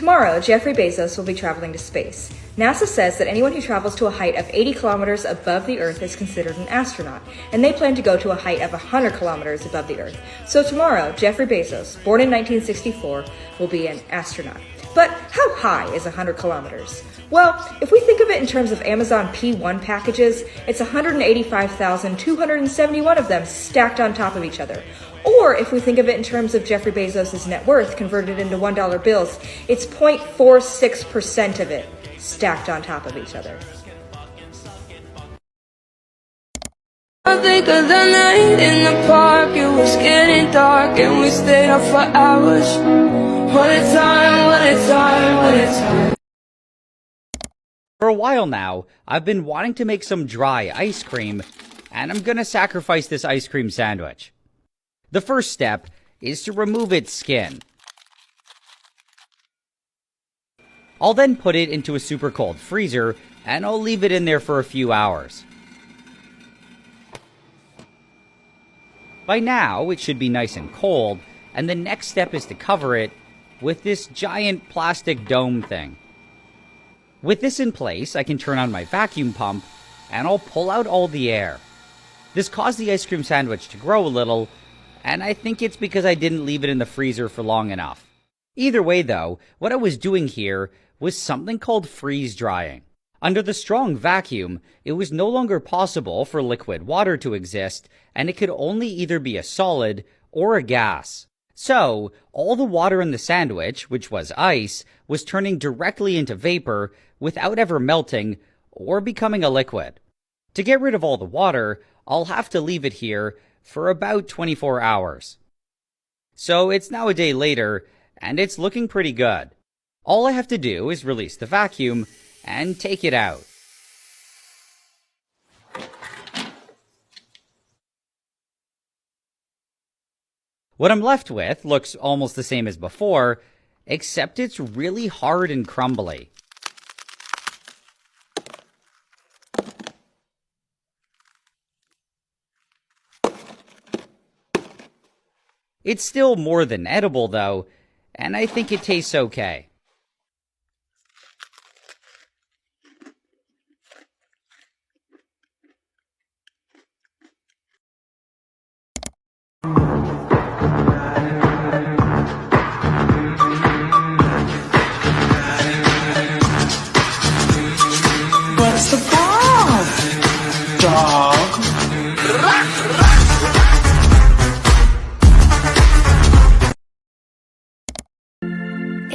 Tomorrow, Jeffrey Bezos will be traveling to space. NASA says that anyone who travels to a height of 80 kilometers above the Earth is considered an astronaut, and they plan to go to a height of 100 kilometers above the Earth. So tomorrow, Jeffrey Bezos, born in 1964, will be an astronaut. But how high is 100 kilometers? Well, if we think of it in terms of Amazon P1 packages, it's 185,271 of them stacked on top of each other. Or if we think of it in terms of Jeffrey Bezos' net worth converted into $1 bills, it's 0.46% of it stacked on top of each other. I think of the night in the park, it was getting dark and we stayed up for hours. What a time, what a time, what a time. For a while now, I've been wanting to make some dry ice cream, and I'm gonna sacrifice this ice cream sandwich. The first step is to remove its skin. I'll then put it into a super cold freezer, and I'll leave it in there for a few hours. By now, it should be nice and cold, and the next step is to cover it with this giant plastic dome thing. With this in place, I can turn on my vacuum pump, and I'll pull out all the air. This caused the ice cream sandwich to grow a little, and I think it's because I didn't leave it in the freezer for long enough. Either way though, what I was doing here was something called freeze drying. Under the strong vacuum, it was no longer possible for liquid water to exist, and it could only either be a solid or a gas. So, all the water in the sandwich, which was ice, was turning directly into vapor without ever melting or becoming a liquid. To get rid of all the water, I'll have to leave it here for about 24 hours. So it's now a day later, and it's looking pretty good. All I have to do is release the vacuum and take it out. What I'm left with looks almost the same as before, except it's really hard and crumbly. It's still more than edible though, and I think it tastes okay. What's the problem, dog?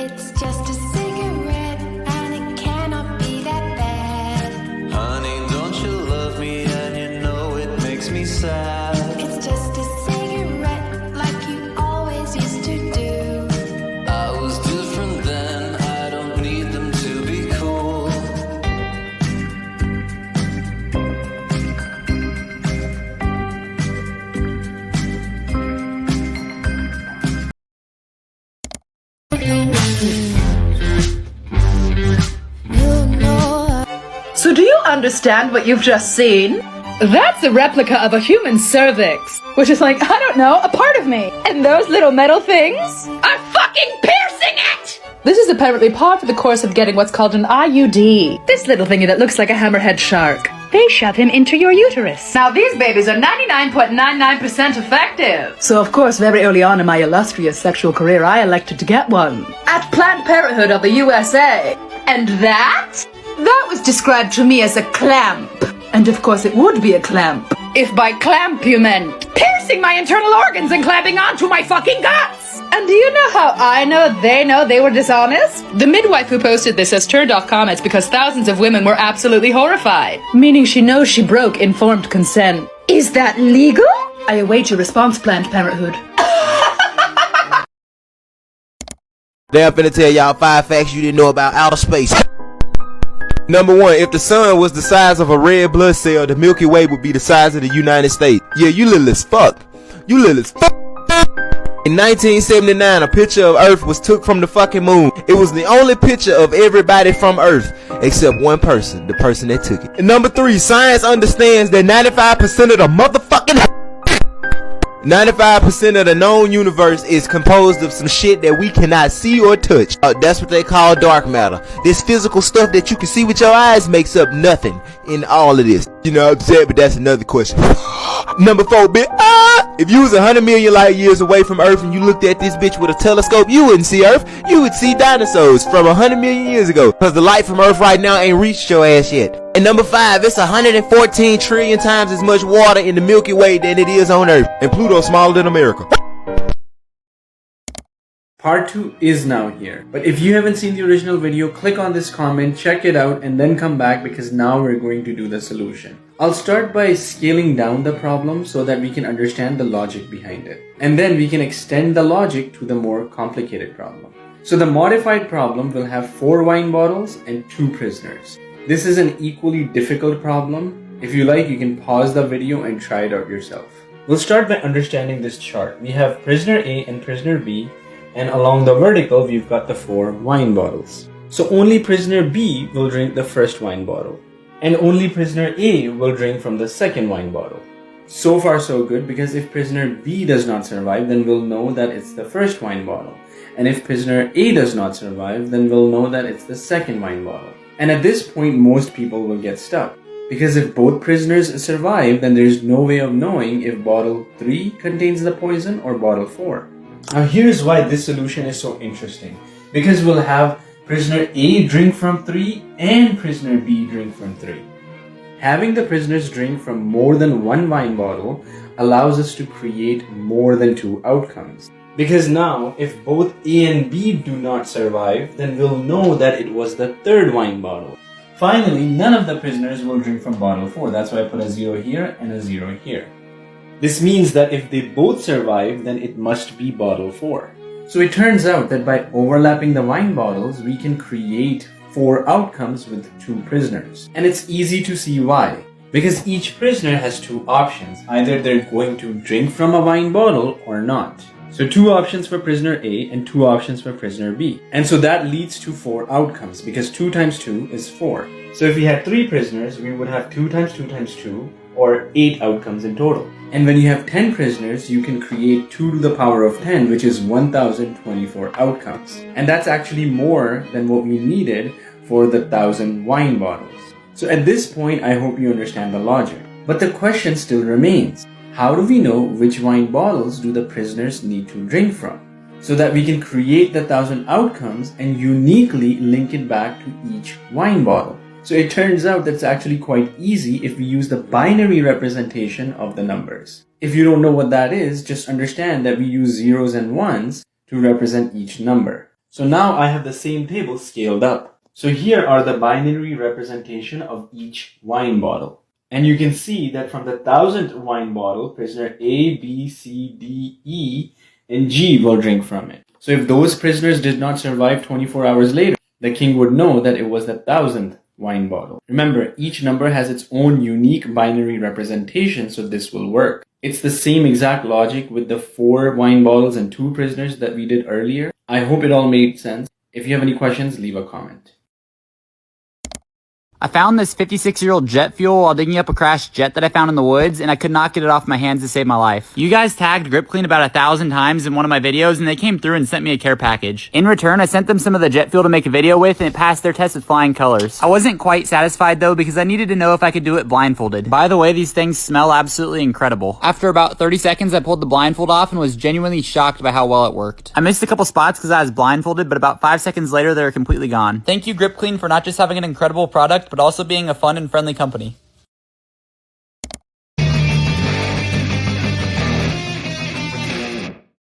It's just a cigarette and it cannot be that bad. Honey, don't you love me and you know it makes me sad. It's just a cigarette like you always used to do. I was different then, I don't need them to be cool. So do you understand what you've just seen? That's a replica of a human cervix, which is like, I don't know, a part of me. And those little metal things are fucking piercing it! This is apparently par for the course of getting what's called an IUD. This little thingy that looks like a hammerhead shark. They shove him into your uterus. Now these babies are 99.99% effective. So of course, very early on in my illustrious sexual career, I elected to get one. At Planned Parenthood of the USA. And that was described to me as a clamp. And of course it would be a clamp. If by clamp you meant piercing my internal organs and clamping onto my fucking guts. And do you know how I know they were dishonest? The midwife who posted this has turned off comments because thousands of women were absolutely horrified. Meaning she knows she broke informed consent. Is that legal? I await your response, Planned Parenthood. Today I'm finna tell y'all 5 facts you didn't know about outer space. Number 1, if the sun was the size of a red blood cell, the Milky Way would be the size of the United States. Yeah, you little as fuck. You little as fuck. In 1979, a picture of Earth was took from the fucking moon. It was the only picture of everybody from Earth, except one person, the person that took it. And number 3, science understands that 95% of the motherfucking 95% of the known universe is composed of some shit that we cannot see or touch. That's what they call dark matter. This physical stuff that you can see with your eyes makes up nothing in all of this. You know what I'm saying? But that's another question. Number 4, bitch. If you was 100 million light years away from Earth and you looked at this bitch with a telescope, you wouldn't see Earth. You would see dinosaurs from 100 million years ago. Cause the light from Earth right now ain't reached your ass yet. And number 5, it's 114 trillion times as much water in the Milky Way than it is on Earth. And Pluto's smaller than America. Part 2 is now here. But if you haven't seen the original video, click on this comment, check it out, and then come back because now we're going to do the solution. I'll start by scaling down the problem so that we can understand the logic behind it. And then we can extend the logic to the more complicated problem. So the modified problem will have 4 wine bottles and 2 prisoners. This is an equally difficult problem. If you like, you can pause the video and try it out yourself. We'll start by understanding this chart. We have prisoner A and prisoner B, and along the vertical, we've got the 4 wine bottles. So only prisoner B will drink the first wine bottle, and only prisoner A will drink from the second wine bottle. So far so good, because if prisoner B does not survive, then we'll know that it's the first wine bottle. And if prisoner A does not survive, then we'll know that it's the second wine bottle. And at this point, most people will get stuck. Because if both prisoners survive, then there's no way of knowing if bottle 3 contains the poison or bottle 4. Now here's why this solution is so interesting. Because we'll have prisoner A drink from 3 and prisoner B drink from 3. Having the prisoners drink from more than 1 wine bottle allows us to create more than 2 outcomes. Because now, if both A and B do not survive, then we'll know that it was the 3rd wine bottle. Finally, none of the prisoners will drink from bottle 4. That's why I put a 0 here and a 0 here. This means that if they both survive, then it must be bottle 4. So it turns out that by overlapping the wine bottles, we can create 4 outcomes with 2 prisoners. And it's easy to see why. Because each prisoner has 2 options. Either they're going to drink from a wine bottle or not. So 2 options for prisoner A and 2 options for prisoner B. And so that leads to 4 outcomes, because 2 times 2 is 4. So if we had 3 prisoners, we would have 2 times 2 times 2, or 8 outcomes in total. And when you have 10 prisoners, you can create 2 to the power of 10, which is 1024 outcomes. And that's actually more than what we needed for the 1000 wine bottles. So at this point, I hope you understand the logic. But the question still remains. How do we know which wine bottles do the prisoners need to drink from? So that we can create the 1000 outcomes and uniquely link it back to each wine bottle. So it turns out that's actually quite easy if we use the binary representation of the numbers. If you don't know what that is, just understand that we use zeros and ones to represent each number. So now I have the same table scaled up. So here are the binary representation of each wine bottle. And you can see that from the 1000th wine bottle, prisoner A, B, C, D, E, and G will drink from it. So if those prisoners did not survive 24 hours later, the king would know that it was the 1000th wine bottle. Remember, each number has its own unique binary representation, so this will work. It's the same exact logic with the 4 wine bottles and 2 prisoners that we did earlier. I hope it all made sense. If you have any questions, leave a comment. I found this 56-year-old jet fuel while digging up a crashed jet that I found in the woods, and I could not get it off my hands to save my life. You guys tagged Grip Clean about 1,000 times in one of my videos, and they came through and sent me a care package. In return, I sent them some of the jet fuel to make a video with, and it passed their test with flying colors. I wasn't quite satisfied though, because I needed to know if I could do it blindfolded. By the way, these things smell absolutely incredible. After about 30 seconds, I pulled the blindfold off and was genuinely shocked by how well it worked. I missed a couple spots because I was blindfolded, but about 5 seconds later, they were completely gone. Thank you, Grip Clean, for not just having an incredible product, but also being a fun and friendly company.